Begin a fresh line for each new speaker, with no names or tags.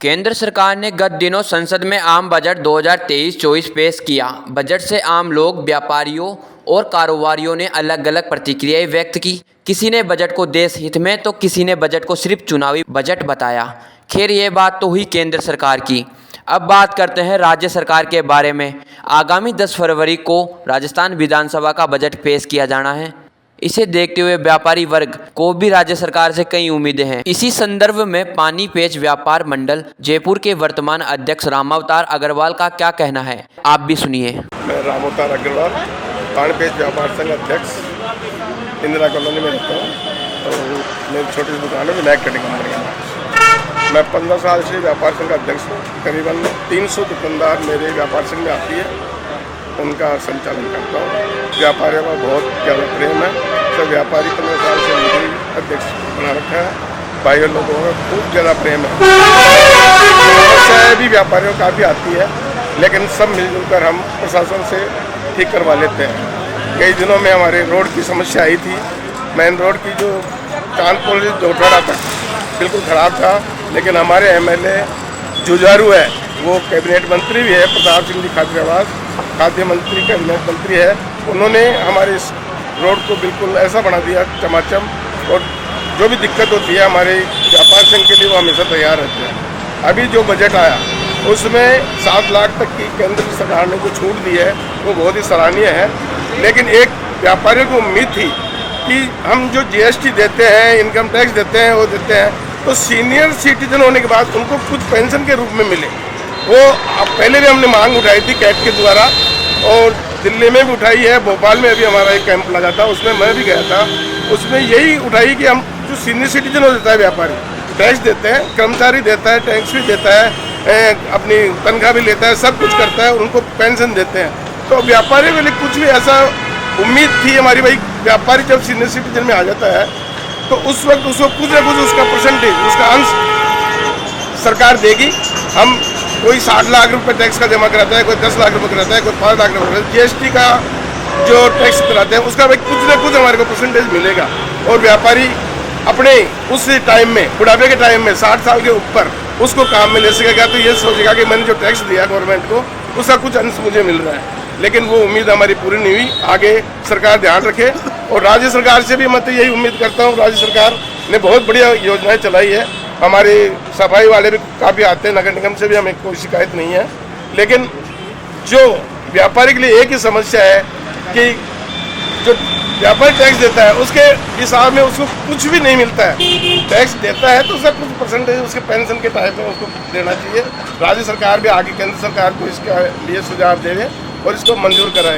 केंद्र सरकार ने गत दिनों संसद में आम बजट 2023-24 पेश किया। बजट से आम लोग, व्यापारियों और कारोबारियों ने अलग अलग प्रतिक्रियाएं व्यक्त की। किसी ने बजट को देश हित में तो किसी ने बजट को सिर्फ चुनावी बजट बताया। खैर, ये बात तो हुई केंद्र सरकार की। अब बात करते हैं राज्य सरकार के बारे में। आगामी 10 फरवरी को राजस्थान विधानसभा का बजट पेश किया जाना है। इसे देखते हुए व्यापारी वर्ग को भी राज्य सरकार से कई उम्मीदें हैं। इसी संदर्भ में पानी पेच व्यापार मंडल जयपुर के वर्तमान अध्यक्ष रामावतार अग्रवाल का क्या कहना है, आप भी सुनिए।
मैं रामावतार अग्रवाल, पानी पेच व्यापार संघ अध्यक्ष, इंदिरा कॉलोनी में रहता हूँ। तो मेरी छोटी सी दुकान है विनायक ट्रेडिंग कंपनी का। मैं 15 साल से व्यापार संघ अध्यक्ष हूँ। करीबन 300 दुकानदार मेरे व्यापार संघ में आती है, उनका संचालन करता हूँ। व्यापारियों का बहुत ज़्यादा प्रेम है। तो व्यापारी 15 साल से मुझे अध्यक्ष बना रखा है। भाई लोगों का खूब ज़्यादा प्रेम है। समस्याएँ भी व्यापारियों का भी आती है, लेकिन सब मिलजुल कर हम प्रशासन से ठीक करवा लेते हैं। कई दिनों में हमारे रोड की समस्या आई थी। मेन रोड की जो कानपुर जोटाड़ा तक बिल्कुल ख़राब था, लेकिन हमारे एमएलए जुझारू है, वो कैबिनेट मंत्री भी है, प्रताप सिंह जी खाद्यावास खाद्य मंत्री कैबिनेट मंत्री है। उन्होंने हमारे इस रोड को बिल्कुल ऐसा बना दिया चमाचम, और जो भी दिक्कत होती है हमारे व्यापार संघ के लिए वो हमेशा तैयार रहते हैं। अभी जो बजट आया उसमें 7 लाख तक की केंद्र सरकार ने जो छूट दी है वो बहुत ही सराहनीय है। लेकिन एक व्यापारियों को उम्मीद थी कि हम जो जीएसटी देते हैं, इनकम टैक्स देते हैं, वो देते हैं तो सीनियर सिटीजन होने के बाद उनको कुछ पेंशन के रूप में मिले। वो पहले भी हमने मांग उठाई थी कैट के द्वारा, और दिल्ली में भी उठाई है। भोपाल में अभी हमारा एक कैंप लगा था, उसमें मैं भी गया था। उसमें यही उठाई कि हम जो सीनियर सिटीजन हो देता है व्यापारी, टैक्स देते हैं, कर्मचारी देता है, टैक्स भी देता है, अपनी तनख्वाह भी लेता है, सब कुछ करता है, उनको पेंशन देते हैं। तो व्यापारी के लिए कुछ भी ऐसा उम्मीद थी हमारी, भाई व्यापारी जब सीनियर सिटीजन में आ जाता है तो उस वक्त उसको कुछ ना कुछ उसका परसेंटेज, उसका अंश सरकार देगी। हम कोई 60 लाख रुपए टैक्स का जमा कराता है, कोई 10 लाख रुपए कराता है, कोई 5 लाख रुपए कराता है। जीएसटी का जो टैक्स कराते हैं उसका भाई कुछ ना कुछ हमारे को परसेंटेज मिलेगा। और व्यापारी अपने उस टाइम में, बुढ़ापे के टाइम में 60 साल के ऊपर उसको काम में ले सकेगा, तो ये सोचेगा कि मैंने जो टैक्स दिया गवर्नमेंट को उसका कुछ अंश मुझे मिल रहा है। लेकिन वो उम्मीद हमारी पूरी नहीं हुई। आगे सरकार ध्यान रखे, और राज्य सरकार से भी मैं तो यही उम्मीद करता हूँ। राज्य सरकार ने बहुत बढ़िया योजनाएं चलाई है। हमारे सफाई वाले भी काफ़ी आते हैं, नगर निगम से भी हमें कोई शिकायत नहीं है। लेकिन जो व्यापारी के लिए एक ही समस्या है कि जो व्यापारी टैक्स देता है उसके हिसाब में उसको कुछ भी नहीं मिलता है। टैक्स देता है तो उसका कुछ परसेंटेज उसके पेंशन के टाइप में उसको देना चाहिए। राज्य सरकार भी आगे केंद्र सरकार को इसके लिए सुझाव दे और इसको मंजूर कराए।